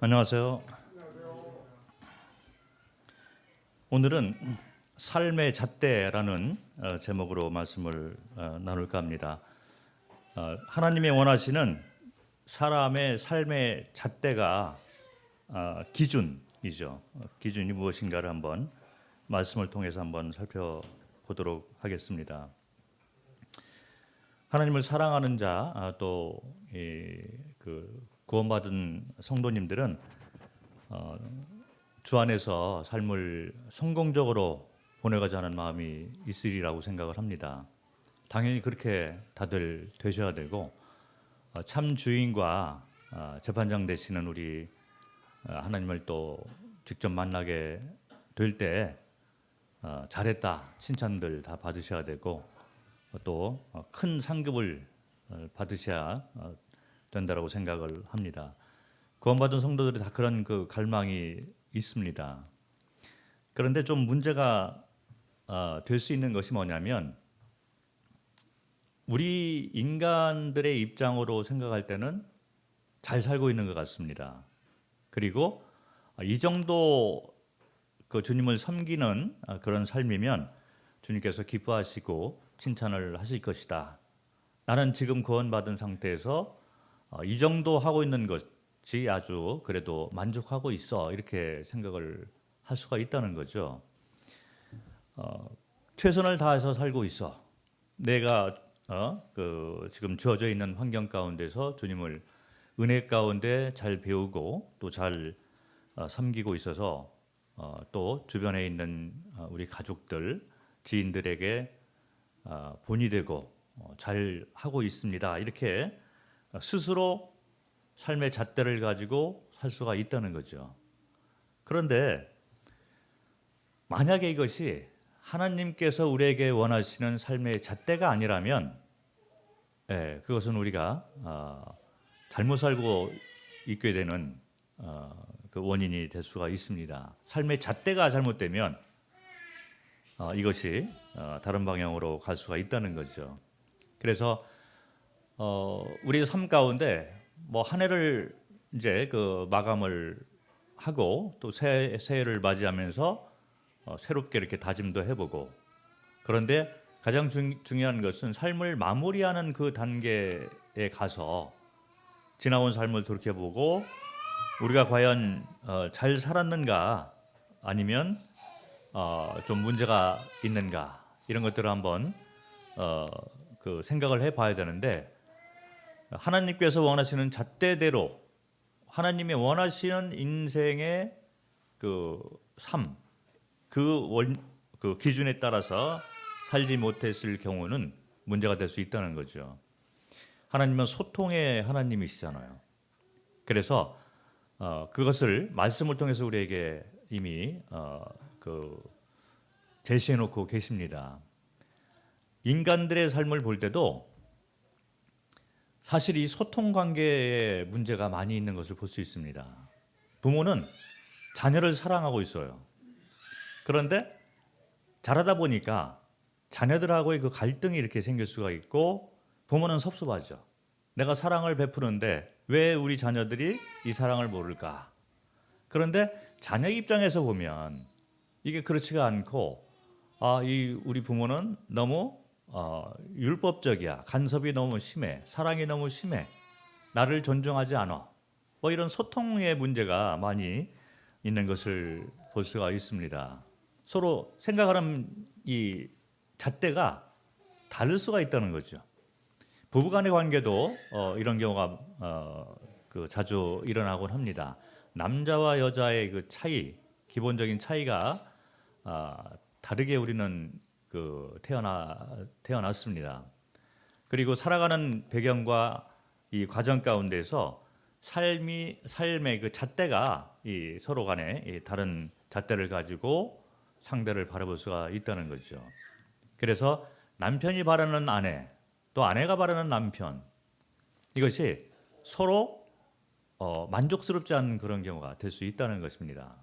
안녕하세요. 오늘은 삶의 잣대라는 제목으로 말씀을 나눌까 합니다. 하나님이 원하시는 사람의 삶의 잣대가 기준이죠. 기준이 무엇인가를 한번 말씀을 통해서 한번 살펴보도록 하겠습니다. 하나님을 사랑하는 자, 또 구원받은 성도님들은 주 안에서 삶을 성공적으로 보내가자는 마음이 있으리라고 생각을 합니다. 당연히 그렇게 다들 되셔야 되고, 참 주인과 재판장 되시는 우리 하나님을 또 직접 만나게 될 때 잘했다 칭찬들 다 받으셔야 되고, 또 큰 상급을 받으셔야 된다라고 생각을 합니다. 구원받은 성도들이 다 그런 그 갈망이 있습니다. 그런데 좀 문제가 될 수 있는 것이 뭐냐면, 우리 인간들의 입장으로 생각할 때는 잘 살고 있는 것 같습니다. 그리고 이 정도 그 주님을 섬기는 그런 삶이면 주님께서 기뻐하시고 칭찬을 하실 것이다. 나는 지금 구원받은 상태에서 이 정도 하고 있는 것이 아주 그래도 만족하고 있어, 이렇게 생각을 할 수가 있다는 거죠. 최선을 다해서 살고 있어. 내가 지금 주어져 있는 환경 가운데서 주님을 은혜 가운데 잘 배우고 또 잘 섬기고 있어서 또 주변에 있는 우리 가족들, 지인들에게 본이 되고 잘 하고 있습니다. 이렇게 스스로 삶의 잣대를 가지고 살 수가 있다는 거죠. 그런데 만약에 이것이 하나님께서 우리에게 원하시는 삶의 잣대가 아니라면, 그것은 우리가 잘못 살고 있게 되는 그 원인이 될 수가 있습니다. 삶의 잣대가 잘못되면 이것이 다른 방향으로 갈 수가 있다는 거죠. 그래서 우리 삶 가운데 뭐 한 해를 이제 그 마감을 하고 또 새해를 맞이하면서 새롭게 이렇게 다짐도 해보고, 그런데 가장 중요한 것은 삶을 마무리하는 그 단계에 가서 지나온 삶을 돌이켜보고 우리가 과연 잘 살았는가, 아니면 좀 문제가 있는가, 이런 것들을 한번 그 생각을 해봐야 되는데, 하나님께서 원하시는 잣대대로 하나님이 원하시는 인생의 그 삶, 그 기준에 따라서 살지 못했을 경우는 문제가 될 수 있다는 거죠. 하나님은 소통의 하나님이시잖아요. 그래서 그것을 말씀을 통해서 우리에게 이미 제시해 놓고 계십니다. 인간들의 삶을 볼 때도 사실 이 소통 관계에 문제가 많이 있는 것을 볼 수 있습니다. 부모는 자녀를 사랑하고 있어요. 그런데 자라다 보니까 자녀들하고의 그 갈등이 이렇게 생길 수가 있고, 부모는 섭섭하죠. 내가 사랑을 베푸는데 왜 우리 자녀들이 이 사랑을 모를까? 그런데 자녀 입장에서 보면 이게 그렇지가 않고, 이 우리 부모는 너무 율법적이야, 간섭이 너무 심해, 사랑이 너무 심해, 나를 존중하지 않아, 뭐 이런 소통의 문제가 많이 있는 것을 볼 수가 있습니다. 서로 생각하는 이 잣대가 다를 수가 있다는 거죠. 부부간의 관계도 이런 경우가 자주 일어나곤 합니다. 남자와 여자의 그 차이, 기본적인 차이가 다르게 우리는 태어났습니다. 그리고 살아가는 배경과 이 과정 가운데서 삶의 그 잣대가 이 서로 간에 이 다른 잣대를 가지고 상대를 바라볼 수가 있다는 거죠. 그래서 남편이 바라는 아내, 또 아내가 바라는 남편, 이것이 서로 만족스럽지 않은 그런 경우가 될 수 있다는 것입니다.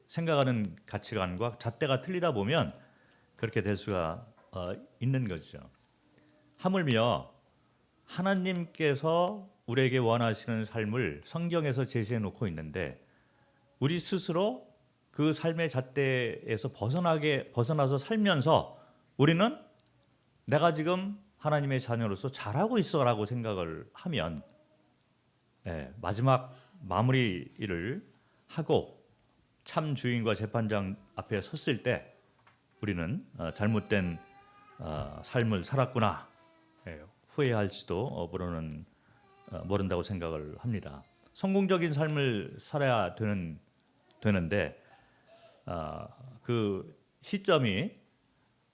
생각하는 가치관과 잣대가 틀리다 보면 그렇게 될 수가 있는 거죠. 하물며 하나님께서 우리에게 원하시는 삶을 성경에서 제시해 놓고 있는데 우리 스스로 그 삶의 잣대에서 벗어나서 살면서 우리는 내가 지금 하나님의 자녀로서 잘하고 있어라고 생각을 하면 마지막 마무리를 하고 참 주인과 재판장 앞에 섰을 때 우리는 잘못된 삶을 살았구나 후회할지도 모른다고 생각을 합니다. 성공적인 삶을 살아야 되는데 그 시점이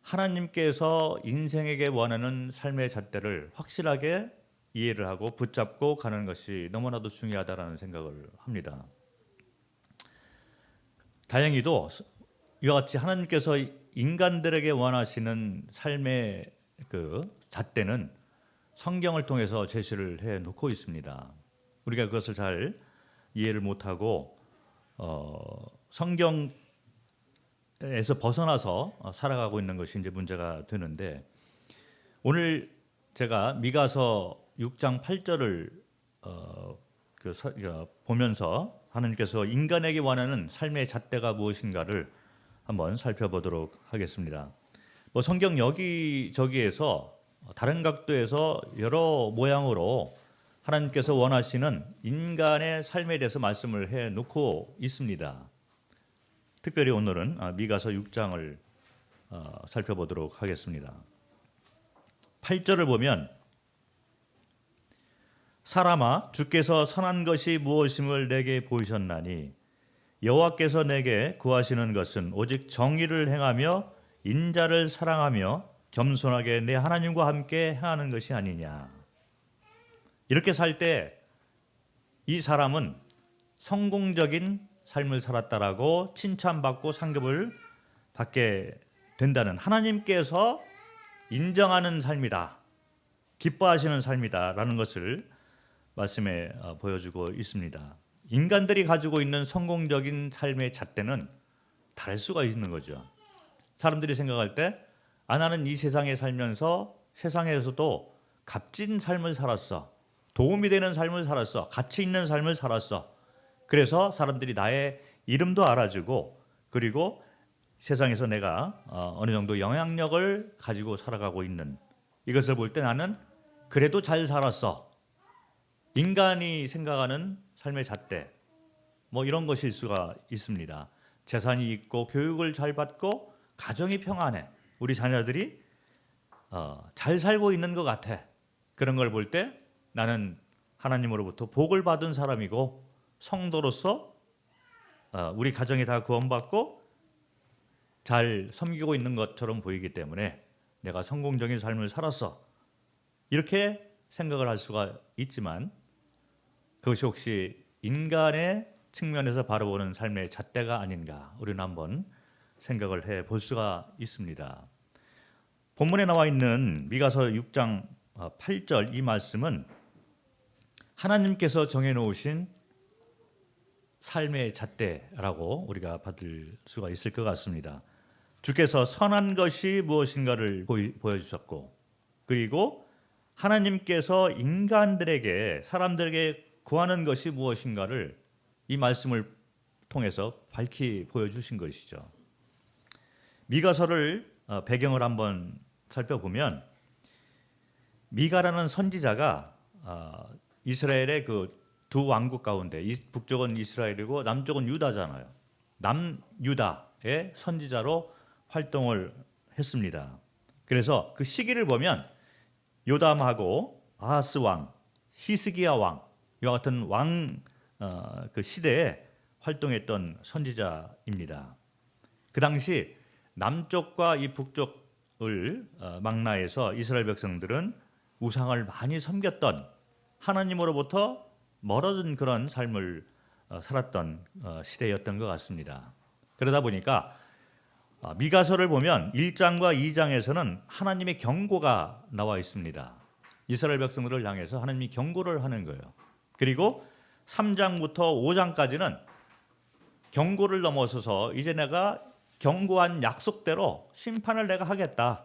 하나님께서 인생에게 원하는 삶의 잣대를 확실하게 이해를 하고 붙잡고 가는 것이 너무나도 중요하다라는 생각을 합니다. 다행히도 이와 같이 하나님께서 인간들에게 원하시는 삶의 그 잣대는 성경을 통해서 제시를 해 놓고 있습니다. 우리가 그것을 잘 이해를 못하고 성경에서 벗어나서 살아가고 있는 것이 이제 문제가 되는데 오늘 제가 미가서 6장 8절을 보면서 하나님께서 인간에게 원하는 삶의 잣대가 무엇인가를 한번 살펴보도록 하겠습니다. 성경 여기저기에서 다른 각도에서 여러 모양으로 하나님께서 원하시는 인간의 삶에 대해서 말씀을 해놓고 있습니다. 특별히 오늘은 미가서 6장을 살펴보도록 하겠습니다. 8절을 보면 사람아 주께서 선한 것이 무엇임을 내게 보이셨나니 여호와께서 내게 구하시는 것은 오직 정의를 행하며 인자를 사랑하며 겸손하게 내 하나님과 함께 행하는 것이 아니냐. 이렇게 살 때 이 사람은 성공적인 삶을 살았다라고 칭찬받고 상급을 받게 된다는 하나님께서 인정하는 삶이다. 기뻐하시는 삶이다라는 것을 말씀에 보여주고 있습니다. 인간들이 가지고 있는 성공적인 삶의 잣대는 다를 수가 있는 거죠. 사람들이 생각할 때 나는 이 세상에 살면서 세상에서도 값진 삶을 살았어. 도움이 되는 삶을 살았어. 가치 있는 삶을 살았어. 그래서 사람들이 나의 이름도 알아주고 그리고 세상에서 내가 어느 정도 영향력을 가지고 살아가고 있는 이것을 볼 때 나는 그래도 잘 살았어. 인간이 생각하는 삶의 잣대 이런 것일 수가 있습니다. 재산이 있고 교육을 잘 받고 가정이 평안해. 우리 자녀들이 잘 살고 있는 것 같아. 그런 걸 볼 때 나는 하나님으로부터 복을 받은 사람이고 성도로서 우리 가정이 다 구원받고 잘 섬기고 있는 것처럼 보이기 때문에 내가 성공적인 삶을 살았어. 이렇게 생각을 할 수가 있지만 그것이 혹시 인간의 측면에서 바라보는 삶의 잣대가 아닌가 우리는 한번 생각을 해볼 수가 있습니다. 본문에 나와 있는 미가서 6장 8절 이 말씀은 하나님께서 정해놓으신 삶의 잣대라고 우리가 받을 수가 있을 것 같습니다. 주께서 선한 것이 무엇인가를 보여주셨고 그리고 하나님께서 인간들에게 사람들에게 구하는 것이 무엇인가를 이 말씀을 통해서 밝히 보여주신 것이죠. 미가서를 배경을 한번 살펴보면 미가라는 선지자가 이스라엘의 그 두 왕국 가운데 북쪽은 이스라엘이고 남쪽은 유다잖아요. 남유다의 선지자로 활동을 했습니다. 그래서 그 시기를 보면 요담하고 아하스 왕, 히스기야 왕 이와 같은 왕 그 시대에 활동했던 선지자입니다. 그 당시 남쪽과 이 북쪽을 망라해서 이스라엘 백성들은 우상을 많이 섬겼던 하나님으로부터 멀어진 그런 삶을 살았던 시대였던 것 같습니다. 그러다 보니까 미가서를 보면 1장과 2장에서는 하나님의 경고가 나와 있습니다. 이스라엘 백성들을 향해서 하나님이 경고를 하는 거예요. 그리고 3장부터 5장까지는 경고를 넘어서서 이제 내가 경고한 약속대로 심판을 내가 하겠다.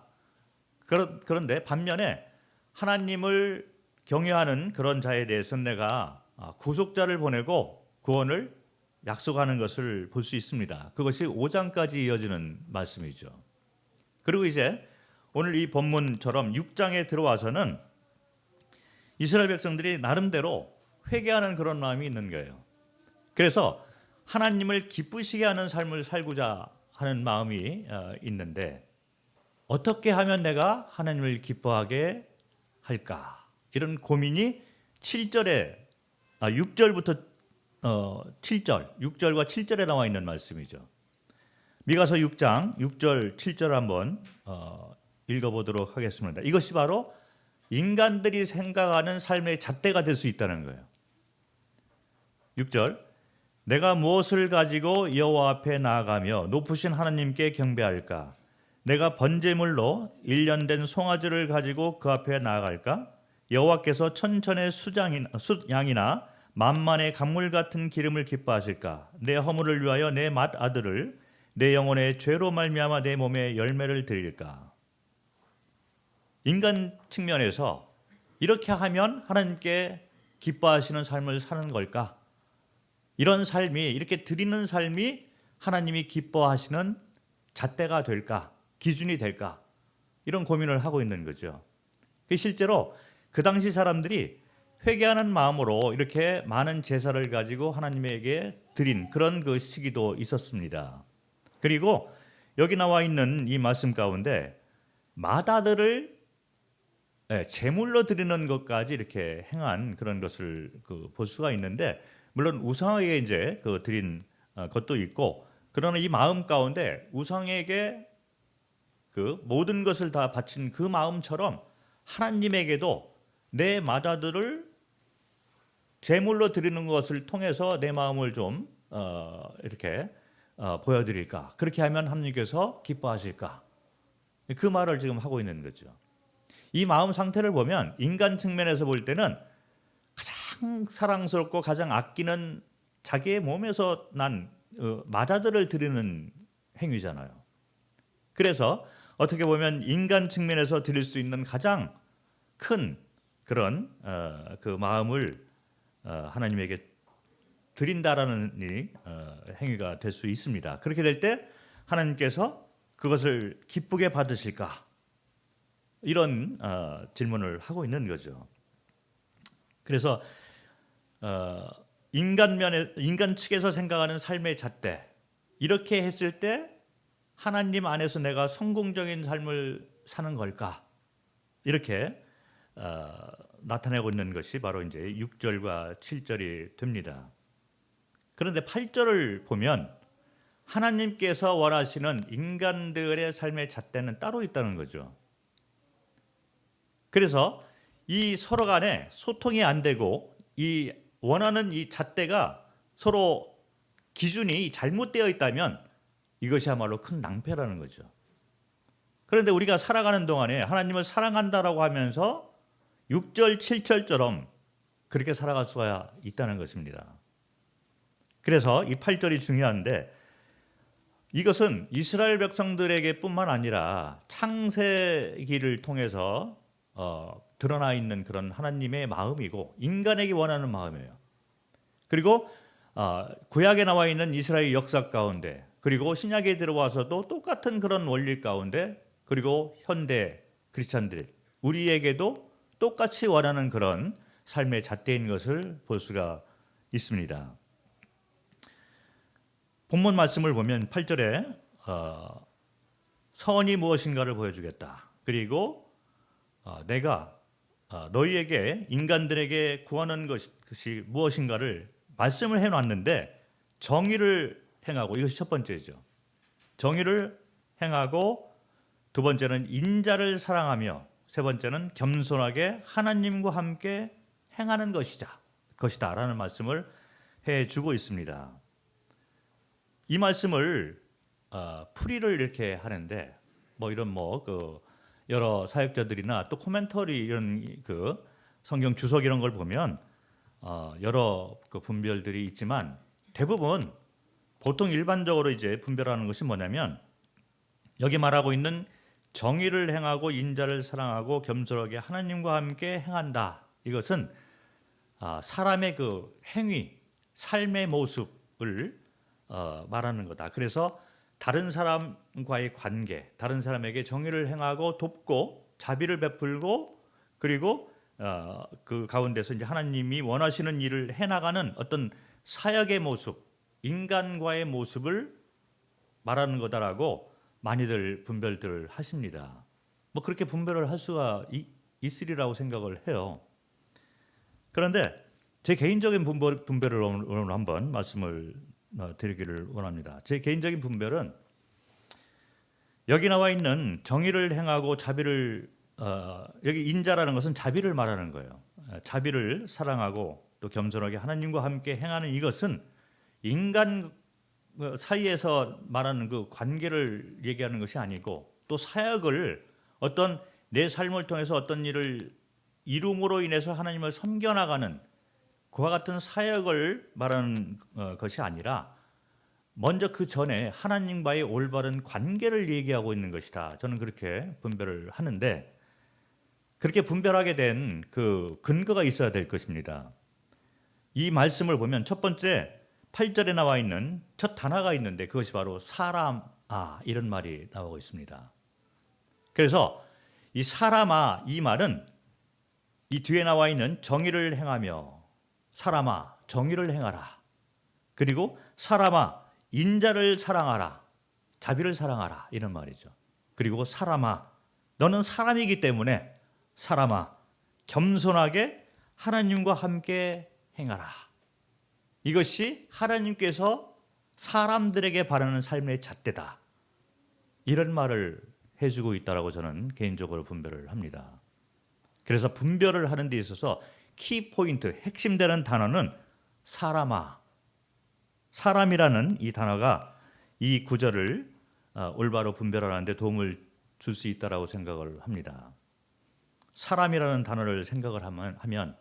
그런데 반면에 하나님을 경외하는 그런 자에 대해서는 내가 구속자를 보내고 구원을 약속하는 것을 볼 수 있습니다. 그것이 5장까지 이어지는 말씀이죠. 그리고 이제 오늘 이 본문처럼 6장에 들어와서는 이스라엘 백성들이 나름대로 회개하는 그런 마음이 있는 거예요. 그래서 하나님을 기쁘시게 하는 삶을 살고자 하는 마음이 있는데 어떻게 하면 내가 하나님을 기뻐하게 할까? 이런 고민이 6절부터 7절, 6절과 7절에 나와 있는 말씀이죠. 미가서 6장 6절 7절 한번 읽어보도록 하겠습니다. 이것이 바로 인간들이 생각하는 삶의 잣대가 될 수 있다는 거예요. 6절 내가 무엇을 가지고 여호와 앞에 나아가며 높으신 하나님께 경배할까? 내가 번제물로 1년 된 송아지를 가지고 그 앞에 나아갈까? 여호와께서 천천의 숫양이나 만만의 강물 같은 기름을 기뻐하실까? 내 허물을 위하여 내 맏아들을 내 영혼의 죄로 말미암아 내 몸에 열매를 드릴까? 인간 측면에서 이렇게 하면 하나님께 기뻐하시는 삶을 사는 걸까? 이런 삶이 이렇게 드리는 삶이 하나님이 기뻐하시는 잣대가 될까? 기준이 될까? 이런 고민을 하고 있는 거죠. 실제로 그 당시 사람들이 회개하는 마음으로 이렇게 많은 제사를 가지고 하나님에게 드린 그런 그 시기도 있었습니다. 그리고 여기 나와 있는 이 말씀 가운데 맏아들을 제물로 드리는 것까지 이렇게 행한 그런 것을 볼 수가 있는데, 물론 우상에게 이제 드린 것도 있고, 그러나 이 마음 가운데 우상에게 그 모든 것을 다 바친 그 마음처럼 하나님에게도 내 맏아들을 제물로 드리는 것을 통해서 내 마음을 좀 이렇게 보여드릴까? 그렇게 하면 하나님께서 기뻐하실까? 그 말을 지금 하고 있는 거죠. 이 마음 상태를 보면 인간 측면에서 볼 때는 가장 사랑스럽고 가장 아끼는 자기의 몸에서 난 맏아들을 드리는 행위잖아요. 그래서 어떻게 보면 인간 측면에서 드릴 수 있는 가장 큰 그런 그 마음을 하나님에게 드린다라는 행위가 될 수 있습니다. 그렇게 될 때 하나님께서 그것을 기쁘게 받으실까? 이런 질문을 하고 있는 거죠. 그래서 인간 측에서 생각하는 삶의 잣대, 이렇게 했을 때 하나님 안에서 내가 성공적인 삶을 사는 걸까? 이렇게 나타내고 있는 것이 바로 이제 6절과 7절이 됩니다. 그런데 8절을 보면 하나님께서 원하시는 인간들의 삶의 잣대는 따로 있다는 거죠. 그래서 이 서로 간에 소통이 안 되고 이 원하는 이 잣대가 서로 기준이 잘못되어 있다면 이것이야말로 큰 낭패라는 거죠. 그런데 우리가 살아가는 동안에 하나님을 사랑한다라고 하면서 6절, 7절처럼 그렇게 살아갈 수가 있다는 것입니다. 그래서 이 8절이 중요한데, 이것은 이스라엘 백성들에게 뿐만 아니라 창세기를 통해서 드러나 있는 그런 하나님의 마음이고 인간에게 원하는 마음이에요. 그리고 구약에 나와 있는 이스라엘 역사 가운데, 그리고 신약에 들어와서도 똑같은 그런 원리 가운데, 그리고 현대 크리스찬들 우리에게도 똑같이 원하는 그런 삶의 잣대인 것을 볼 수가 있습니다. 본문 말씀을 보면 8절에 선이 무엇인가를 보여주겠다. 그리고 내가 너희에게 인간들에게 구하는 것이 무엇인가를 말씀을 해놨는데 정의를 행하고, 이것이 첫 번째죠. 정의를 행하고, 두 번째는 인자를 사랑하며, 세 번째는 겸손하게 하나님과 함께 행하는 것이다 라는 말씀을 해주고 있습니다. 이 말씀을 풀이를 이렇게 하는데 이런 여러 사역자들이나 또 코멘터리 이런 성경 주석 이런 걸 보면 여러 분별들이 있지만, 대부분 보통 일반적으로 이제 분별하는 것이 뭐냐면, 여기 말하고 있는 정의를 행하고 인자를 사랑하고 겸손하게 하나님과 함께 행한다, 이것은 사람의 그 행위, 삶의 모습을 말하는 거다. 그래서 다른 사람과의 관계, 다른 사람에게 정의를 행하고 돕고 자비를 베풀고 그리고 그 가운데서 이제 하나님이 원하시는 일을 해나가는 어떤 사역의 모습, 인간과의 모습을 말하는 거다라고 많이들 분별들을 하십니다. 뭐 그렇게 분별을 할 수가 있으리라고 생각을 해요. 그런데 제 개인적인 분별을 오늘 한번 말씀을 드리기를 원합니다. 제 개인적인 분별은 여기 나와 있는 정의를 행하고 자비를 여기 인자라는 것은 자비를 말하는 거예요. 자비를 사랑하고 또 겸손하게 하나님과 함께 행하는 이것은 인간 사이에서 말하는 그 관계를 얘기하는 것이 아니고 또 사역을 어떤 내 삶을 통해서 어떤 일을 이룸으로 인해서 하나님을 섬겨나가는 그와 같은 사역을 말하는 것이 아니라 먼저 그 전에 하나님과의 올바른 관계를 얘기하고 있는 것이다. 저는 그렇게 분별을 하는데 그렇게 분별하게 된 그 근거가 있어야 될 것입니다. 이 말씀을 보면 첫 번째 8절에 나와 있는 첫 단어가 있는데 그것이 바로 사람아 이런 말이 나오고 있습니다. 그래서 이 사람아 이 말은 이 뒤에 나와 있는 정의를 행하며 사람아 정의를 행하라. 그리고 사람아 인자를 사랑하라. 자비를 사랑하라. 이런 말이죠. 그리고 사람아 너는 사람이기 때문에 사람아 겸손하게 하나님과 함께 행하라. 이것이 하나님께서 사람들에게 바라는 삶의 잣대다. 이런 말을 해주고 있다라고 저는 개인적으로 분별을 합니다. 그래서 분별을 하는 데 있어서 키포인트, 핵심되는 단어는 사람아. 사람이라는 이 단어가 이 구절을 올바로 분별하는 데 도움을 줄 수 있다라고 생각을 합니다. 사람이라는 단어를 생각을 하면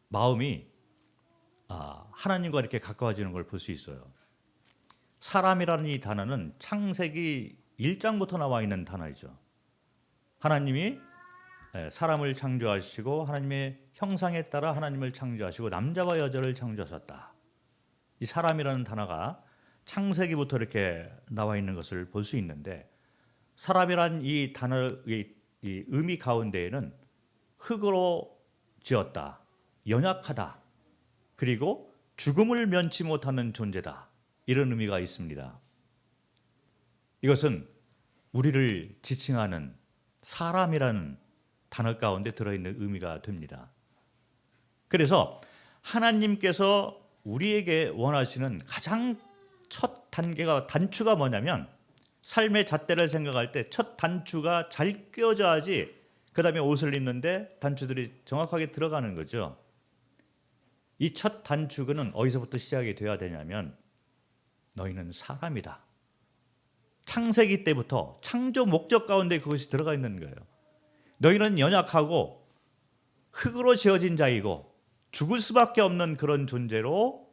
마음이 하나님과 이렇게 가까워지는 걸 볼 수 있어요. 사람이라는 이 단어는 창세기 1장부터 나와 있는 단어이죠. 하나님이 사람을 창조하시고 하나님의 형상에 따라 하나님을 창조하시고 남자와 여자를 창조하셨다. 이 사람이라는 단어가 창세기부터 이렇게 나와 있는 것을 볼 수 있는데 사람이라는 이 단어의 이 의미 가운데에는 흙으로 지었다, 연약하다, 그리고 죽음을 면치 못하는 존재다 이런 의미가 있습니다. 이것은 우리를 지칭하는 사람이라는 단어 가운데 들어있는 의미가 됩니다. 그래서 하나님께서 우리에게 원하시는 가장 첫 단추가 뭐냐면 삶의 잣대를 생각할 때 첫 단추가 잘 끼워져야지 그 다음에 옷을 입는데 단추들이 정확하게 들어가는 거죠. 이 첫 단추는 어디서부터 시작이 돼야 되냐면 너희는 사람이다. 창세기 때부터 창조 목적 가운데 그것이 들어가 있는 거예요. 너희는 연약하고 흙으로 지어진 자이고 죽을 수밖에 없는 그런 존재로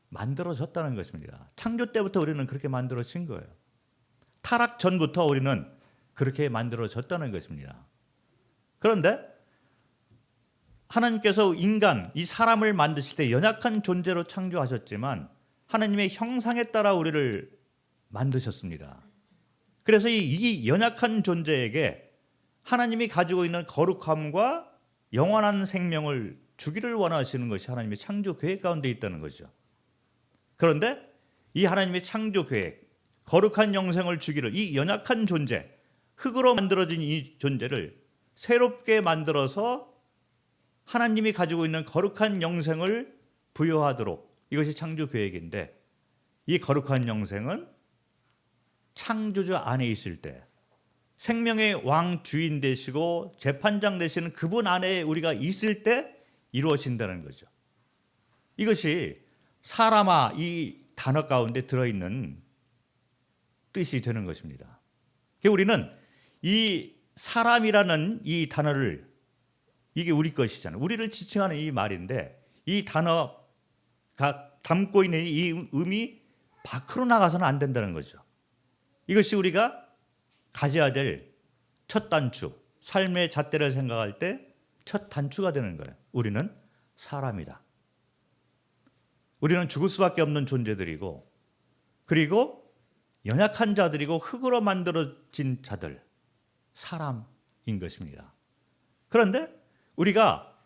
만들어졌다는 것입니다. 창조 때부터 우리는 그렇게 만들어진 거예요. 타락 전부터 우리는 그렇게 만들어졌다는 것입니다. 그런데 하나님께서 인간, 이 사람을 만드실 때 연약한 존재로 창조하셨지만 하나님의 형상에 따라 우리를 만드셨습니다. 그래서 이 연약한 존재에게 하나님이 가지고 있는 거룩함과 영원한 생명을 주기를 원하시는 것이 하나님의 창조 계획 가운데 있다는 거죠. 그런데 이 하나님의 창조 계획, 거룩한 영생을 주기를 이 연약한 존재, 흙으로 만들어진 이 존재를 새롭게 만들어서 하나님이 가지고 있는 거룩한 영생을 부여하도록 이것이 창조 계획인데 이 거룩한 영생은 창조주 안에 있을 때 생명의 왕 주인 되시고 재판장 되시는 그분 안에 우리가 있을 때 이루어진다는 거죠. 이것이 사람아 이 단어 가운데 들어있는 뜻이 되는 것입니다. 우리는 이 사람이라는 이 단어를 이게 우리 것이잖아요. 우리를 지칭하는 이 말인데 이 단어가 담고 있는 이 의미 밖으로 나가서는 안 된다는 거죠. 이것이 우리가 가져야 될 첫 단추, 삶의 잣대를 생각할 때 첫 단추가 되는 거예요. 우리는 사람이다. 우리는 죽을 수밖에 없는 존재들이고, 그리고 연약한 자들이고 흙으로 만들어진 자들, 사람인 것입니다. 그런데 우리가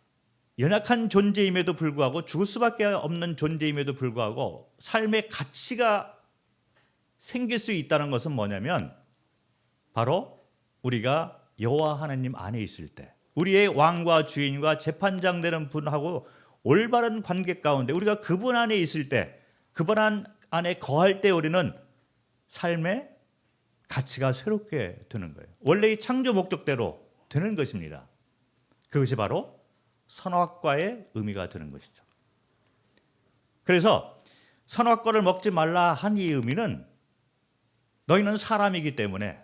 연약한 존재임에도 불구하고, 죽을 수밖에 없는 존재임에도 불구하고 삶의 가치가 생길 수 있다는 것은 뭐냐면, 바로 우리가 여호와 하나님 안에 있을 때, 우리의 왕과 주인과 재판장 되는 분하고 올바른 관계 가운데 우리가 그분 안에 있을 때, 그분 안에 거할 때 우리는 삶의 가치가 새롭게 되는 거예요. 원래의 창조 목적대로 되는 것입니다. 그것이 바로 선악과의 의미가 되는 것이죠. 그래서 선악과를 먹지 말라 한 이 의미는, 너희는 사람이기 때문에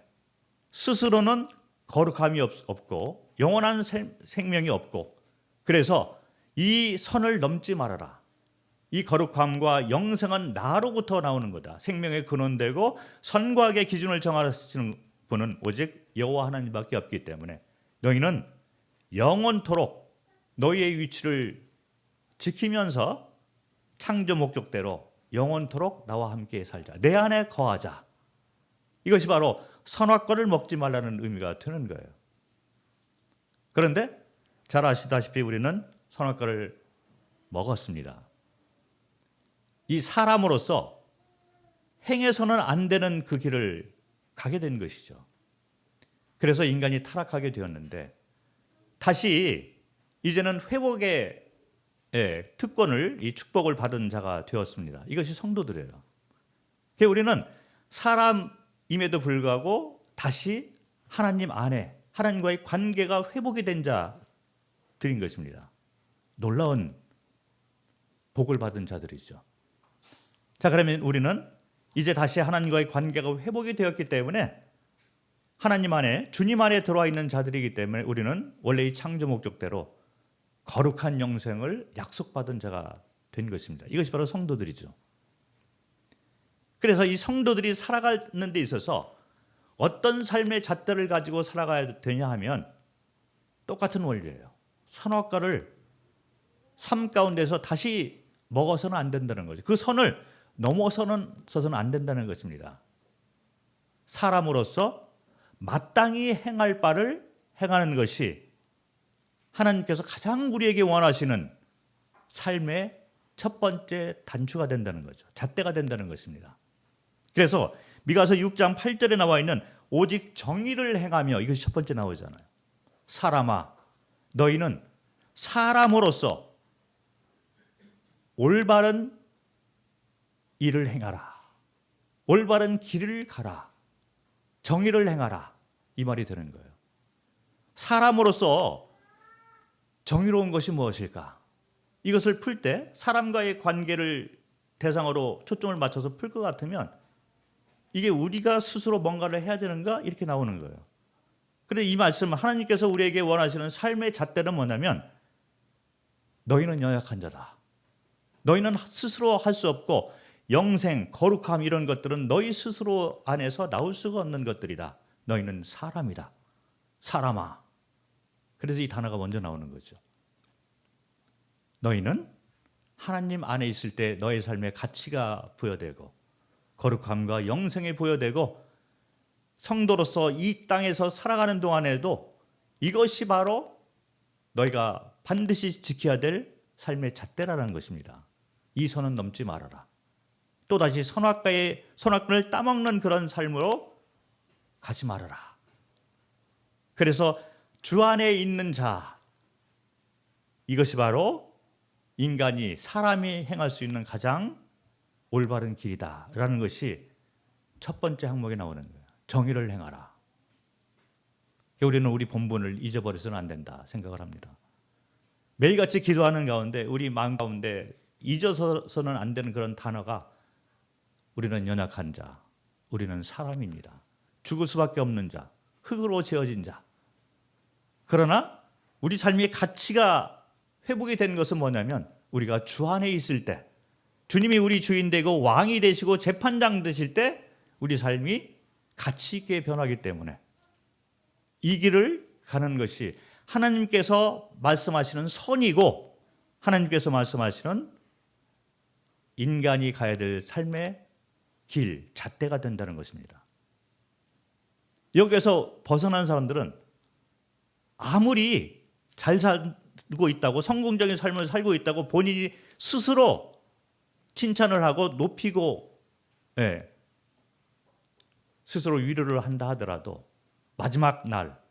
스스로는 거룩함이 없고 영원한 생명이 없고, 그래서 이 선을 넘지 말아라. 이 거룩함과 영생은 나로부터 나오는 거다. 생명의 근원되고 선과 악의 기준을 정하시는 분은 오직 여호와 하나님밖에 없기 때문에 너희는 영원토록 너희의 위치를 지키면서 창조 목적대로 영원토록 나와 함께 살자. 내 안에 거하자. 이것이 바로 선악과를 먹지 말라는 의미가 되는 거예요. 그런데 잘 아시다시피 우리는 선악과를 먹었습니다. 이 사람으로서 행해서는 안 되는 그 길을 가게 된 것이죠. 그래서 인간이 타락하게 되었는데, 다시 이제는 회복의 특권을, 이 축복을 받은 자가 되었습니다. 이것이 성도들이에요. 그래서 우리는 사람임에도 불구하고 다시 하나님 안에, 하나님과의 관계가 회복이 된 자들인 것입니다. 놀라운 복을 받은 자들이죠. 자, 그러면 우리는 이제 다시 하나님과의 관계가 회복이 되었기 때문에, 하나님 안에, 주님 안에 들어와 있는 자들이기 때문에 우리는 원래의 창조 목적대로 거룩한 영생을 약속받은 자가 된 것입니다. 이것이 바로 성도들이죠. 그래서 이 성도들이 살아가는 데 있어서 어떤 삶의 잣대를 가지고 살아가야 되냐 하면 똑같은 원리예요. 선악과를 삶 가운데서 다시 먹어서는 안 된다는 거죠. 그 선을 넘어서는 안 된다는 것입니다. 사람으로서 마땅히 행할 바를 행하는 것이 하나님께서 가장 우리에게 원하시는 삶의 첫 번째 단추가 된다는 거죠. 잣대가 된다는 것입니다. 그래서 미가서 6장 8절에 나와 있는 오직 정의를 행하며, 이것이 첫 번째 나오잖아요. 사람아, 너희는 사람으로서 올바른 일을 행하라. 올바른 길을 가라. 정의를 행하라. 이 말이 되는 거예요. 사람으로서 정의로운 것이 무엇일까? 이것을 풀 때 사람과의 관계를 대상으로 초점을 맞춰서 풀 것 같으면, 이게 우리가 스스로 뭔가를 해야 되는가? 이렇게 나오는 거예요. 그런데 이 말씀, 하나님께서 우리에게 원하시는 삶의 잣대는 뭐냐면, 너희는 연약한 자다. 너희는 스스로 할 수 없고 영생, 거룩함 이런 것들은 너희 스스로 안에서 나올 수가 없는 것들이다. 너희는 사람이다. 사람아. 그래서 이 단어가 먼저 나오는 거죠. 너희는 하나님 안에 있을 때 너의 삶의 가치가 부여되고 거룩함과 영생이 부여되고, 성도로서 이 땅에서 살아가는 동안에도 이것이 바로 너희가 반드시 지켜야 될 삶의 잣대라는 것입니다. 이 선은 넘지 말아라. 또다시 선악과를 따먹는 그런 삶으로 가지 말아라. 그래서 주 안에 있는 자, 이것이 바로 인간이, 사람이 행할 수 있는 가장 올바른 길이다라는 것이 첫 번째 항목에 나오는 거예요. 정의를 행하라. 우리는 우리 본분을 잊어버려서는 안 된다 생각을 합니다. 매일같이 기도하는 가운데 우리 마음 가운데 잊어서는 안 되는 그런 단어가, 우리는 연약한 자, 우리는 사람입니다. 죽을 수밖에 없는 자, 흙으로 지어진 자. 그러나 우리 삶의 가치가 회복이 된 것은 뭐냐면, 우리가 주 안에 있을 때, 주님이 우리 주인 되고 왕이 되시고 재판장 되실 때 우리 삶이 가치 있게 변하기 때문에 이 길을 가는 것이 하나님께서 말씀하시는 선이고 하나님께서 말씀하시는 인간이 가야 될 삶의 길, 잣대가 된다는 것입니다. 여기에서 벗어난 사람들은 아무리 잘 살고 있다고 성공적인 삶을 살고 있다고 본인이 스스로 칭찬을 하고 높이고 스스로 위로를 한다 하더라도 마지막 날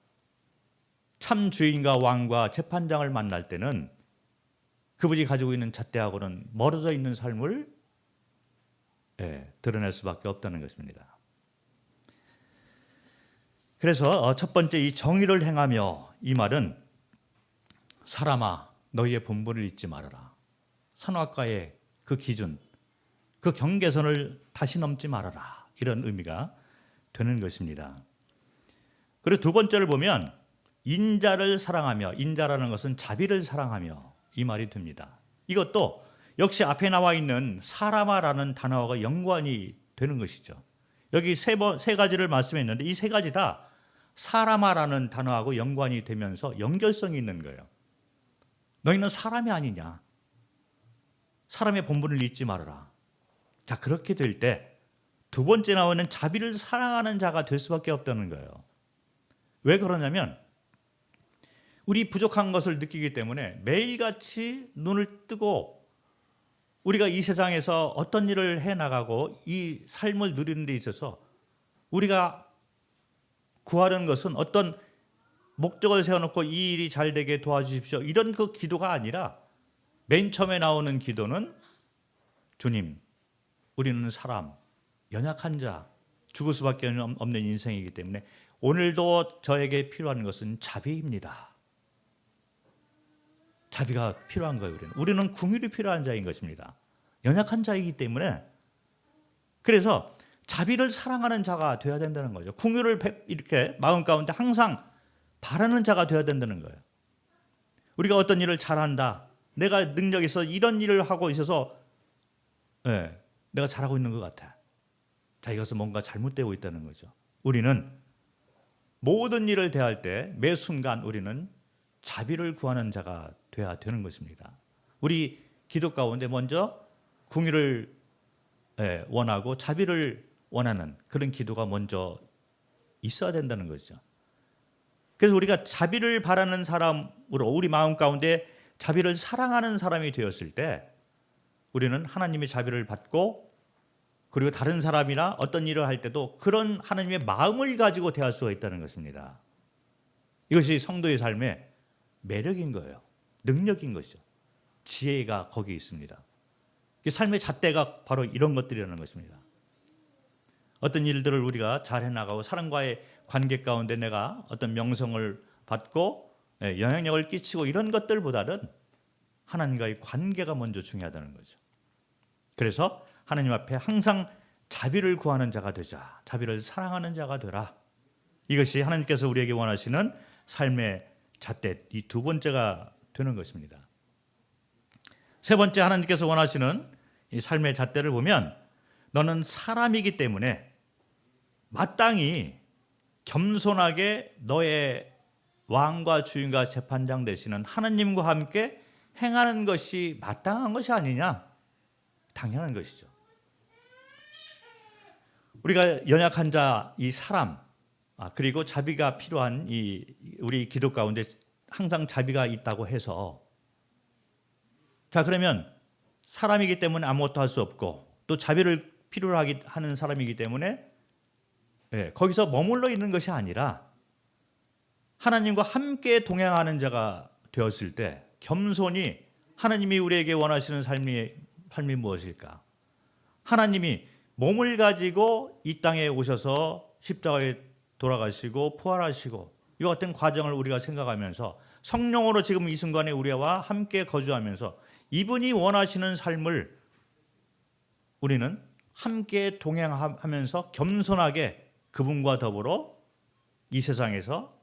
참 주인과 왕과 재판장을 만날 때는 그분이 가지고 있는 잣대하고는 멀어져 있는 삶을 드러낼 수밖에 없다는 것입니다. 그래서 첫 번째 이 정의를 행하며, 이 말은 사람아 너희의 본분을 잊지 말아라. 선악과의 그 기준, 그 경계선을 다시 넘지 말아라. 이런 의미가 되는 것입니다. 그리고 두 번째를 보면 인자를 사랑하며, 인자라는 것은 자비를 사랑하며, 이 말이 됩니다. 이것도 역시 앞에 나와 있는 사람아라는 단어가 연관이 되는 것이죠. 여기 세 가지를 말씀했는데 이 세 가지 다 사람아라는 단어하고 연관이 되면서 연결성이 있는 거예요. 너희는 사람이 아니냐. 사람의 본분을 잊지 말아라. 자, 그렇게 될 때 두 번째 나오는 자비를 사랑하는 자가 될 수밖에 없다는 거예요. 왜 그러냐면 우리 부족한 것을 느끼기 때문에 매일같이 눈을 뜨고 우리가 이 세상에서 어떤 일을 해나가고 이 삶을 누리는 데 있어서 우리가 구하는 것은 어떤 목적을 세워놓고 이 일이 잘 되게 도와주십시오, 이런 그 기도가 아니라 맨 처음에 나오는 기도는 주님, 우리는 사람, 연약한 자, 죽을 수밖에 없는 인생이기 때문에 오늘도 저에게 필요한 것은 자비입니다. 자비가 필요한 거예요. 우리는 긍휼이 필요한 자인 것입니다. 연약한 자이기 때문에. 그래서 자비를 사랑하는 자가 되어야 된다는 거죠. 긍휼을 이렇게 마음 가운데 항상 바라는 자가 되어야 된다는 거예요. 우리가 어떤 일을 잘한다, 내가 능력이 있어 이런 일을 하고 있어서 내가 잘하고 있는 것 같아. 자, 이것은 뭔가 잘못되고 있다는 거죠. 우리는 모든 일을 대할 때 매 순간 우리는 자비를 구하는 자가 돼야 되는 것입니다. 우리 기도 가운데 먼저 긍휼을 원하고 자비를 원하는 그런 기도가 먼저 있어야 된다는 거죠. 그래서 우리가 자비를 바라는 사람으로 우리 마음 가운데 자비를 사랑하는 사람이 되었을 때 우리는 하나님의 자비를 받고 그리고 다른 사람이나 어떤 일을 할 때도 그런 하나님의 마음을 가지고 대할 수가 있다는 것입니다. 이것이 성도의 삶의 매력인 거예요. 능력인 것이죠. 지혜가 거기에 있습니다. 삶의 잣대가 바로 이런 것들이라는 것입니다. 어떤 일들을 우리가 잘 해나가고 사람과의 관계 가운데 내가 어떤 명성을 받고 영향력을 끼치고 이런 것들보다는 하나님과의 관계가 먼저 중요하다는 거죠. 그래서 하나님 앞에 항상 자비를 구하는 자가 되자. 자비를 사랑하는 자가 되라. 이것이 하나님께서 우리에게 원하시는 삶의 잣대, 이 두 번째가 되는 것입니다. 세 번째 하나님께서 원하시는 이 삶의 잣대를 보면 너는 사람이기 때문에 마땅히 겸손하게 너의 왕과 주인과 재판장 되시는 하나님과 함께 행하는 것이 마땅한 것이 아니냐? 당연한 것이죠. 우리가 연약한 자, 이 사람, 그리고 자비가 필요한 이 우리 기도 가운데 항상 자비가 있다고 해서, 자, 그러면 사람이기 때문에 아무것도 할 수 없고 또 자비를 필요로 하는 사람이기 때문에 거기서 머물러 있는 것이 아니라 하나님과 함께 동행하는 자가 되었을 때 겸손히 하나님이 우리에게 원하시는 삶이 무엇일까? 하나님이 몸을 가지고 이 땅에 오셔서 십자가에 돌아가시고 부활하시고 이 같은 과정을 우리가 생각하면서 성령으로 지금 이 순간에 우리와 함께 거주하면서 이분이 원하시는 삶을 우리는 함께 동행하면서 겸손하게 그분과 더불어 이 세상에서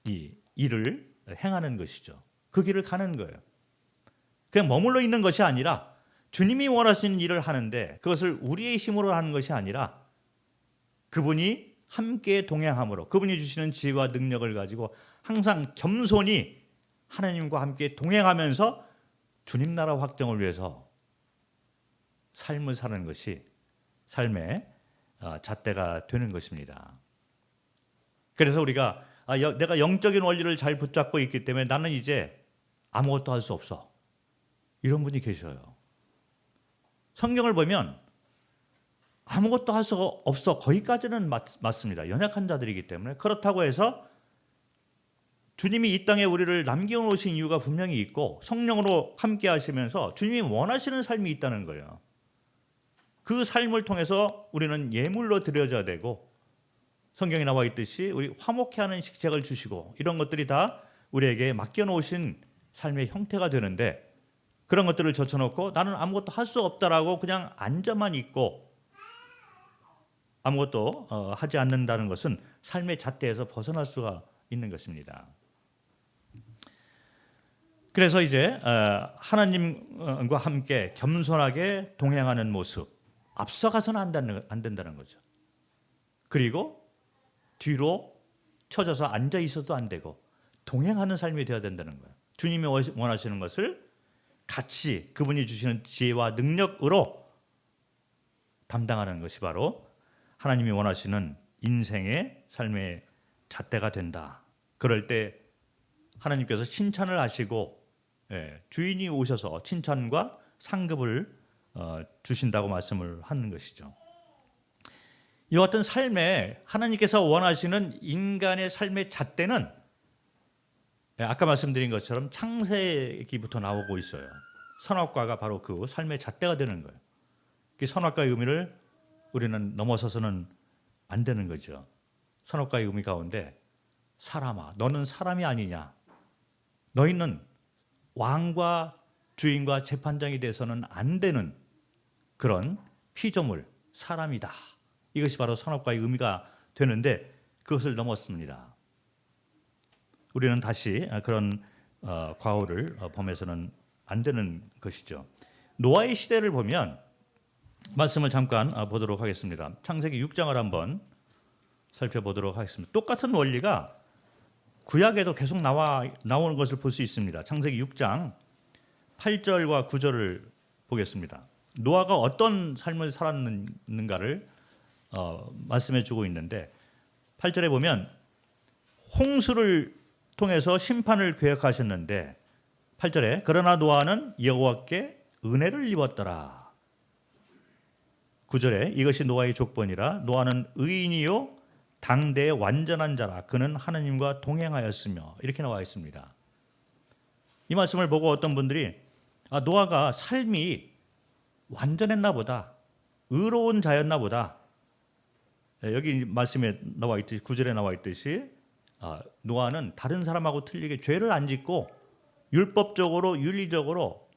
이 일을 행하는 것이죠. 그 길을 가는 거예요. 그냥 머물러 있는 것이 아니라 주님이 원하시는 일을 하는데 그것을 우리의 힘으로 하는 것이 아니라 그분이 함께 동행함으로 그분이 주시는 지혜와 능력을 가지고 항상 겸손히 하나님과 함께 동행하면서 주님 나라 확정을 위해서 삶을 사는 것이 삶의 잣대가 되는 것입니다. 그래서 우리가 내가 영적인 원리를 잘 붙잡고 있기 때문에 나는 이제 아무것도 할 수 없어, 이런 분이 계셔요. 성경을 보면 아무것도 할 수 없어, 거기까지는 맞습니다. 연약한 자들이기 때문에. 그렇다고 해서 주님이 이 땅에 우리를 남겨놓으신 이유가 분명히 있고 성령으로 함께 하시면서 주님이 원하시는 삶이 있다는 거예요. 그 삶을 통해서 우리는 예물로 드려져야 되고, 성경에 나와 있듯이 우리 화목해 하는 식책을 주시고, 이런 것들이 다 우리에게 맡겨놓으신 삶의 형태가 되는데, 그런 것들을 젖혀놓고 나는 아무것도 할 수 없다라고 그냥 앉아만 있고 아무것도 하지 않는다는 것은 삶의 잣대에서 벗어날 수가 있는 것입니다. 그래서 이제 하나님과 함께 겸손하게 동행하는 모습, 앞서가서는 안 된다는 거죠. 그리고 뒤로 쳐져서 앉아 있어도 안 되고 동행하는 삶이 되어야 된다는 거예요. 주님이 원하시는 것을 같이 그분이 주시는 지혜와 능력으로 담당하는 것이 바로 하나님이 원하시는 인생의 삶의 잣대가 된다. 그럴 때 하나님께서 칭찬을 하시고 주인이 오셔서 칭찬과 상급을 주신다고 말씀을 하는 것이죠. 이와 같은 삶에 하나님께서 원하시는 인간의 삶의 잣대는 아까 말씀드린 것처럼 창세기부터 나오고 있어요. 선악과가 바로 그 삶의 잣대가 되는 거예요. 그 선악과의 의미를 우리는 넘어서서는 안 되는 거죠. 선악과의 의미 가운데 사람아, 너는 사람이 아니냐. 너희는 왕과 주인과 재판장이 돼서는 안 되는 그런 피조물, 사람이다. 이것이 바로 선악과의 의미가 되는데 그것을 넘었습니다. 우리는 다시 그런 과오를 범해서는 안 되는 것이죠. 노아의 시대를 보면 말씀을 잠깐 보도록 하겠습니다. 창세기 6장을 한번 살펴보도록 하겠습니다. 똑같은 원리가 구약에도 계속 나오는 것을 볼 수 있습니다. 창세기 6장 8절과 9절을 보겠습니다. 노아가 어떤 삶을 살았는가를 말씀해 주고 있는데 8절에 보면 홍수를 통해서 심판을 계획하셨는데 8절에 그러나 노아는 여호와께 은혜를 입었더라. 9절에 이것이 노아의 족본이라 노아는 의인이요 당대의 완전한 자라 그는 하나님과 동행하였으며 이렇게 나와 있습니다. 이 말씀을 보고 어떤 분들이 노아가 삶이 완전했나 보다, 의로운 자였나 보다. 여기 말씀에 나와 있듯이 9절에 나와 있듯이 노아는 다른 사람하고 틀리게 죄를 안 짓고 율법적으로 윤리적으로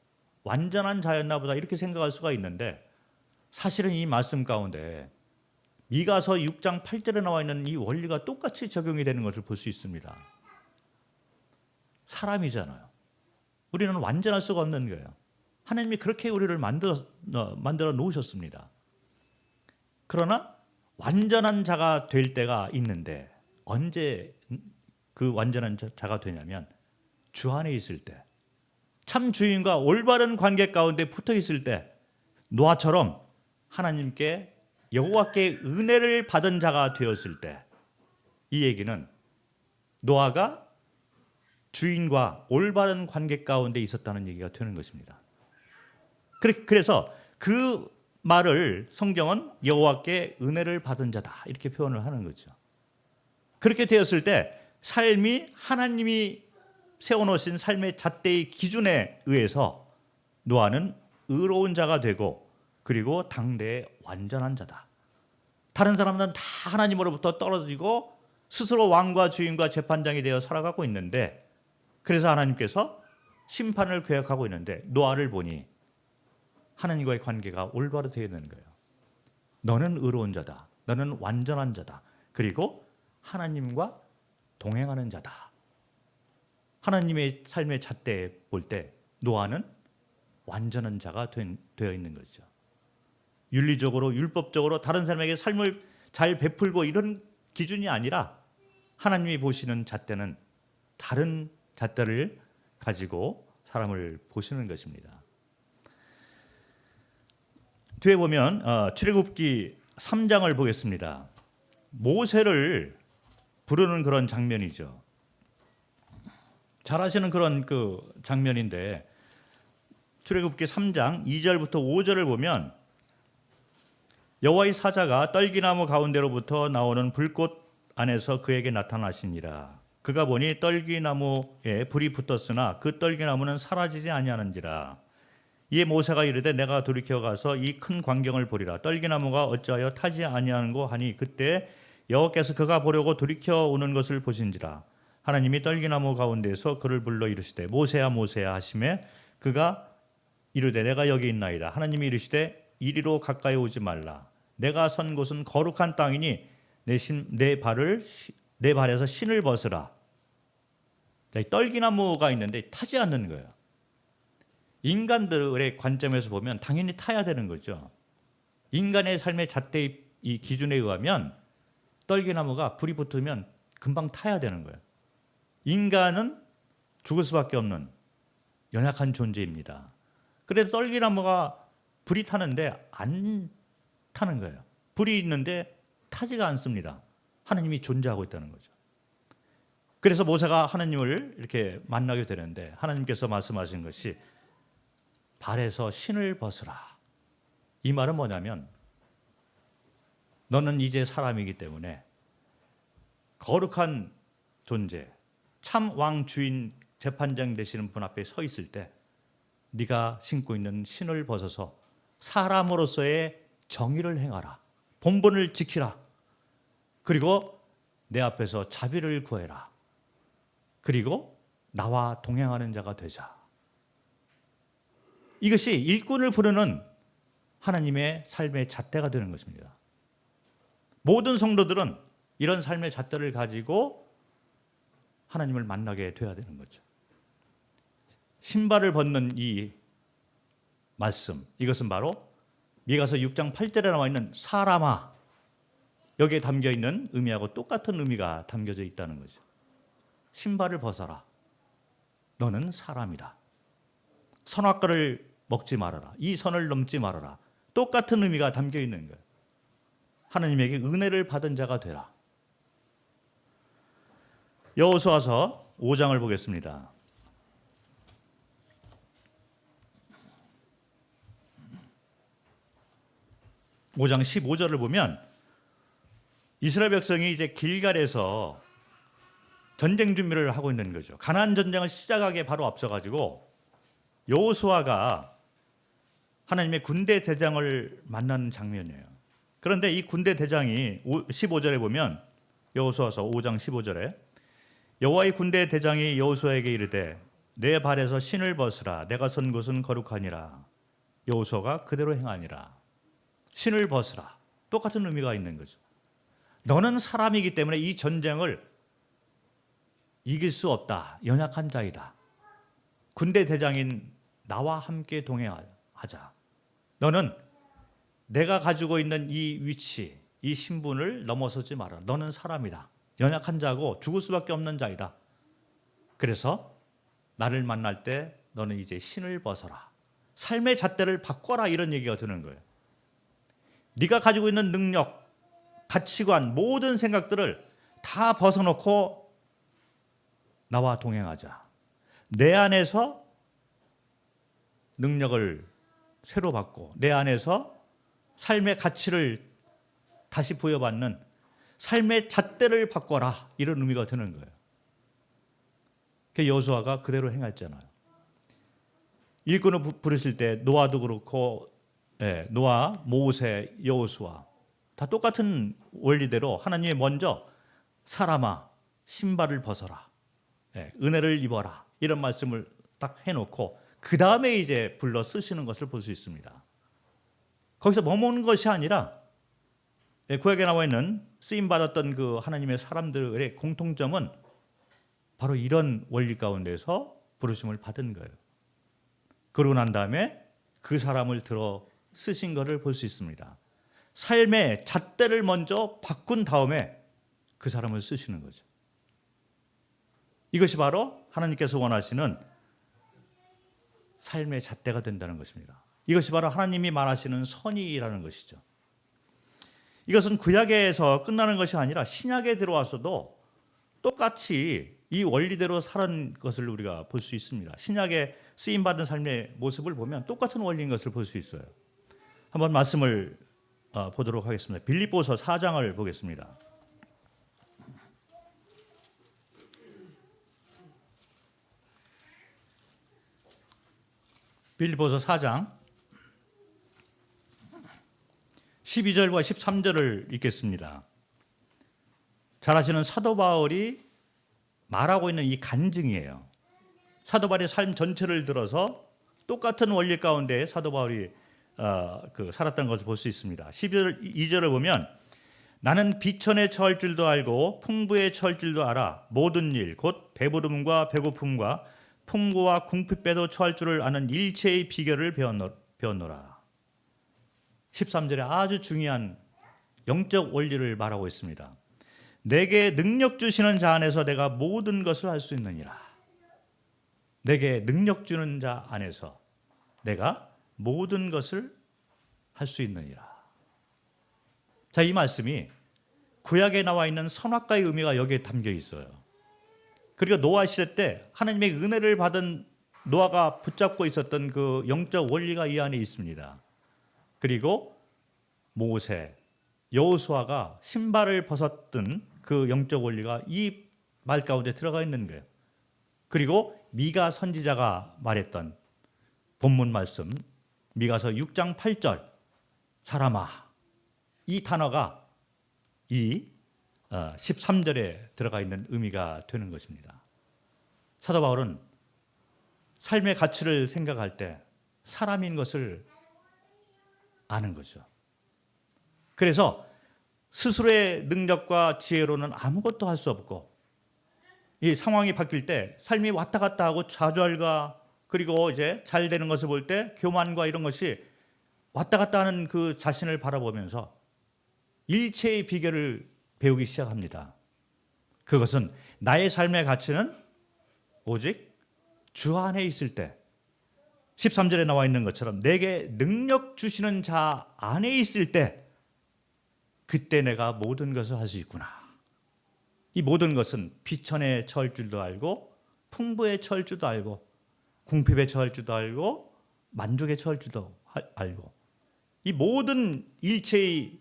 완전한 자였나 보다 이렇게 생각할 수가 있는데 사실은 이 말씀 가운데 미가서 6장 8절에 나와 있는 이 원리가 똑같이 적용이 되는 것을 볼 수 있습니다. 사람이잖아요. 우리는 완전할 수가 없는 거예요. 하나님이 그렇게 우리를 만들어 놓으셨습니다. 그러나 완전한 자가 될 때가 있는데 언제 그 완전한 자가 되냐면 주 안에 있을 때, 참 주인과 올바른 관계 가운데 붙어 있을 때 노아처럼 하나님께 여호와께 은혜를 받은 자가 되었을 때, 이 얘기는 노아가 주인과 올바른 관계 가운데 있었다는 얘기가 되는 것입니다. 그래서 그 말을 성경은 여호와께 은혜를 받은 자다 이렇게 표현을 하는 거죠. 그렇게 되었을 때 삶이 하나님이 세워놓으신 삶의 잣대의 기준에 의해서 노아는 의로운 자가 되고 그리고 당대의 완전한 자다. 다른 사람들은 다 하나님으로부터 떨어지고 스스로 왕과 주인과 재판장이 되어 살아가고 있는데, 그래서 하나님께서 심판을 계획하고 있는데 노아를 보니 하나님과의 관계가 올바로 되어야 되는 거예요. 너는 의로운 자다. 너는 완전한 자다. 그리고 하나님과 동행하는 자다. 하나님의 삶의 잣대에 볼 때 노아는 완전한 자가 되어 있는 거죠. 윤리적으로 율법적으로 다른 사람에게 삶을 잘 베풀고 이런 기준이 아니라 하나님이 보시는 잣대는 다른 잣대를 가지고 사람을 보시는 것입니다. 뒤에 보면 출애굽기 3장을 보겠습니다. 모세를 부르는 그런 장면이죠. 잘 아시는 그런 그 장면인데 출애굽기 3장 2절부터 5절을 보면 여호와의 사자가 떨기나무 가운데로부터 나오는 불꽃 안에서 그에게 나타나시니라. 그가 보니 떨기나무에 불이 붙었으나 그 떨기나무는 사라지지 아니하는지라. 이에 모세가 이르되 내가 돌이켜 가서 이 큰 광경을 보리라. 떨기나무가 어찌하여 타지 아니하는고 하니 그때 여호와께서 그가 보려고 돌이켜 오는 것을 보신지라. 하나님이 떨기나무 가운데에서 그를 불러 이르시되 모세야 모세야 하시매 그가 이르되 내가 여기 있나이다. 하나님이 이르시되 이리로 가까이 오지 말라. 내가 선 곳은 거룩한 땅이니 내 발에서 신을 벗으라. 떨기나무가 있는데 타지 않는 거예요. 인간들의 관점에서 보면 당연히 타야 되는 거죠. 인간의 삶의 잣대의 이 기준에 의하면 떨기나무가 불이 붙으면 금방 타야 되는 거예요. 인간은 죽을 수밖에 없는 연약한 존재입니다. 그래서 떨기나무가 불이 타는데 안 타는 거예요. 불이 있는데 타지가 않습니다. 하나님이 존재하고 있다는 거죠. 그래서 모세가 하나님을 이렇게 만나게 되는데 하나님께서 말씀하신 것이 발에서 신을 벗으라. 이 말은 뭐냐면 너는 이제 사람이기 때문에 거룩한 존재, 참 왕 주인 재판장 되시는 분 앞에 서 있을 때 네가 신고 있는 신을 벗어서 사람으로서의 정의를 행하라. 본분을 지키라. 그리고 내 앞에서 자비를 구해라. 그리고 나와 동행하는 자가 되자. 이것이 일꾼을 부르는 하나님의 삶의 잣대가 되는 것입니다. 모든 성도들은 이런 삶의 잣대를 가지고 하나님을 만나게 돼야 되는 거죠. 신발을 벗는 이 말씀, 이것은 바로 미가서 6장 8절에 나와 있는 사람아, 여기에 담겨 있는 의미하고 똑같은 의미가 담겨져 있다는 거죠. 신발을 벗어라. 너는 사람이다. 선악과를 먹지 말아라. 이 선을 넘지 말아라. 똑같은 의미가 담겨 있는 거예요. 하나님에게 은혜를 받은 자가 되라. 여호수아서 5장을 보겠습니다. (5장 15절을) 보면 이스라엘 백성이 이제 길갈에서 전쟁 준비를 하고 있는 거죠. 가나안 전쟁을 시작하기에 바로 앞서가지고 여호수아가 하나님의 군대 대장을 만나는 장면이에요. 그런데 이 군대 대장이 15절에 보면 여호수아서 5장 15절에 여호와의 군대 대장이 여호수아에게 이르되 내 발에서 신을 벗으라. 내가 선 곳은 거룩하니라. 여호수아가 그대로 행하니라. 신을 벗으라. 똑같은 의미가 있는 거죠. 너는 사람이기 때문에 이 전쟁을 이길 수 없다. 연약한 자이다. 군대 대장인 나와 함께 동행하자. 너는 내가 가지고 있는 이 위치, 이 신분을 넘어서지 마라. 너는 사람이다. 연약한 자고 죽을 수밖에 없는 자이다. 그래서 나를 만날 때 너는 이제 신을 벗어라. 삶의 잣대를 바꿔라. 이런 얘기가 드는 거예요. 네가 가지고 있는 능력, 가치관, 모든 생각들을 다 벗어놓고 나와 동행하자. 내 안에서 능력을 새로 받고 내 안에서 삶의 가치를 다시 부여받는 삶의 잣대를 바꿔라. 이런 의미가 드는 거예요. 그 여호수아가 그대로 행했잖아요. 일꾼을 부르실 때 노아도 그렇고 노아, 모세, 여호수아 다 똑같은 원리대로 하나님이 먼저 사람아 신발을 벗어라. 은혜를 입어라. 이런 말씀을 딱 해놓고 그 다음에 이제 불러 쓰시는 것을 볼 수 있습니다. 거기서 머무는 것이 아니라 구약에 나와 있는 쓰임받았던 그 하나님의 사람들의 공통점은 바로 이런 원리 가운데서 부르심을 받은 거예요. 그러고 난 다음에 그 사람을 들어 쓰신 것을 볼 수 있습니다. 삶의 잣대를 먼저 바꾼 다음에 그 사람을 쓰시는 거죠. 이것이 바로 하나님께서 원하시는 삶의 잣대가 된다는 것입니다. 이것이 바로 하나님이 말하시는 선의라는 것이죠. 이것은 구약에서 끝나는 것이 아니라 신약에 들어와서도 똑같이 이 원리대로 사는 것을 우리가 볼 수 있습니다. 신약에 쓰임받은 삶의 모습을 보면 똑같은 원리인 것을 볼 수 있어요. 한번 말씀을 보도록 하겠습니다. 빌립보서 4장을 보겠습니다. 빌립보서 4장 12절과 13절을 읽겠습니다. 잘 아시는 사도 바울이 말하고 있는 이 간증이에요. 사도 바울의 삶 전체를 들어서 똑같은 원리 가운데 사도 바울이 살았던 것을 볼 수 있습니다. 12절 보면 나는 비천에 처할 줄도 알고 풍부에 처할 줄도 알아 모든 일 곧 배부름과 배고픔과 풍부와 궁핍에도 처할 줄을 아는 일체의 비결을 배웠노라. 13절에 아주 중요한 영적 원리를 말하고 있습니다. 내게 능력 주시는 자 안에서 내가 모든 것을 할 수 있느니라. 내게 능력 주는 자 안에서 내가 모든 것을 할 수 있느니라. 자, 이 말씀이 구약에 나와 있는 선악과의 의미가 여기에 담겨 있어요. 그리고 노아 시대 때 하나님의 은혜를 받은 노아가 붙잡고 있었던 그 영적 원리가 이 안에 있습니다. 그리고 모세, 여호수아가 신발을 벗었던 그 영적 원리가 이 말 가운데 들어가 있는 거예요. 그리고 미가 선지자가 말했던 본문 말씀 미가서 6장 8절 사람아, 이 단어가 이 13절에 들어가 있는 의미가 되는 것입니다. 사도 바울은 삶의 가치를 생각할 때 사람인 것을 아는 거죠. 그래서 스스로의 능력과 지혜로는 아무것도 할 수 없고 이 상황이 바뀔 때 삶이 왔다 갔다 하고 좌절과 그리고 이제 잘 되는 것을 볼 때 교만과 이런 것이 왔다 갔다 하는 그 자신을 바라보면서 일체의 비결을 배우기 시작합니다. 그것은 나의 삶의 가치는 오직 주 안에 있을 때 13절에 나와 있는 것처럼 내게 능력 주시는 자 안에 있을 때 그때 내가 모든 것을 할 수 있구나. 이 모든 것은 비천에 처할 줄도 알고 풍부에 처할 줄도 알고 궁핍에 처할 줄도 알고 만족에 처할 줄도 알고 이 모든 일체의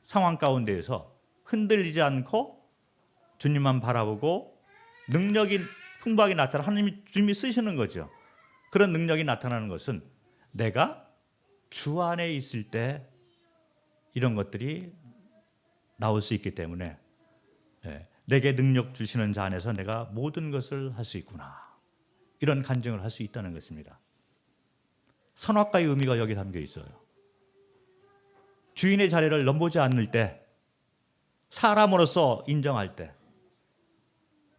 상황 가운데에서 흔들리지 않고 주님만 바라보고 능력이 풍부하게 나타나 주님이 쓰시는 거죠. 그런 능력이 나타나는 것은 내가 주 안에 있을 때 이런 것들이 나올 수 있기 때문에 내게 능력 주시는 자 안에서 내가 모든 것을 할 수 있구나. 이런 간증을 할 수 있다는 것입니다. 선악과의 의미가 여기 담겨 있어요. 주인의 자리를 넘보지 않을 때 사람으로서 인정할 때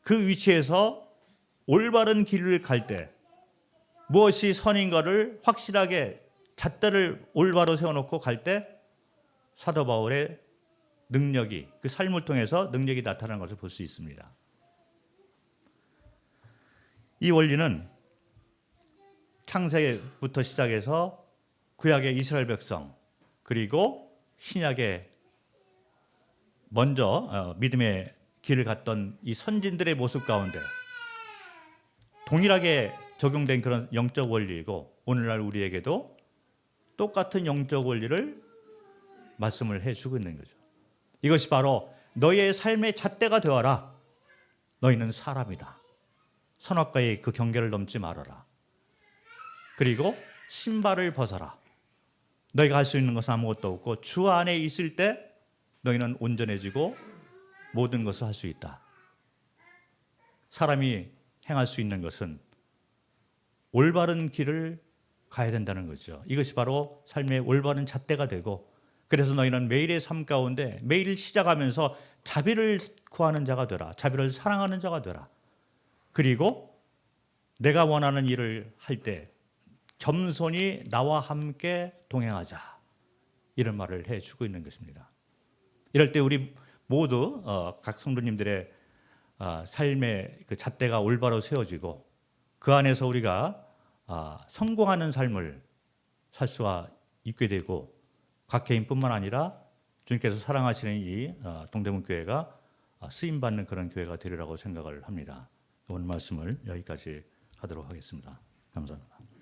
그 위치에서 올바른 길을 갈 때 무엇이 선인가를 확실하게 잣대를 올바로 세워놓고 갈 때 사도 바울의 능력이 그 삶을 통해서 능력이 나타나는 것을 볼 수 있습니다. 이 원리는 창세부터 시작해서 구약의 이스라엘 백성 그리고 신약의 먼저 믿음의 길을 갔던 이 선진들의 모습 가운데 동일하게 적용된 그런 영적 원리이고 오늘날 우리에게도 똑같은 영적 원리를 말씀을 해주고 있는 거죠. 이것이 바로 너희의 삶의 잣대가 되어라. 너희는 사람이다. 선악과의 그 경계를 넘지 말아라. 그리고 신발을 벗어라. 너희가 할 수 있는 것은 아무것도 없고 주 안에 있을 때 너희는 온전해지고 모든 것을 할 수 있다. 사람이 행할 수 있는 것은 올바른 길을 가야 된다는 거죠. 이것이 바로 삶의 올바른 잣대가 되고 그래서 너희는 매일의 삶 가운데 매일 시작하면서 자비를 구하는 자가 되라. 자비를 사랑하는 자가 되라. 그리고 내가 원하는 일을 할 때 겸손히 나와 함께 동행하자. 이런 말을 해주고 있는 것입니다. 이럴 때 우리 모두 각 성도님들의 삶의 그 잣대가 올바로 세워지고 그 안에서 우리가 성공하는 삶을 살 수가 있게 되고 각 개인뿐만 아니라 주님께서 사랑하시는 이 동대문 교회가 쓰임 받는 그런 교회가 되리라고 생각을 합니다. 오늘 말씀을 여기까지 하도록 하겠습니다. 감사합니다.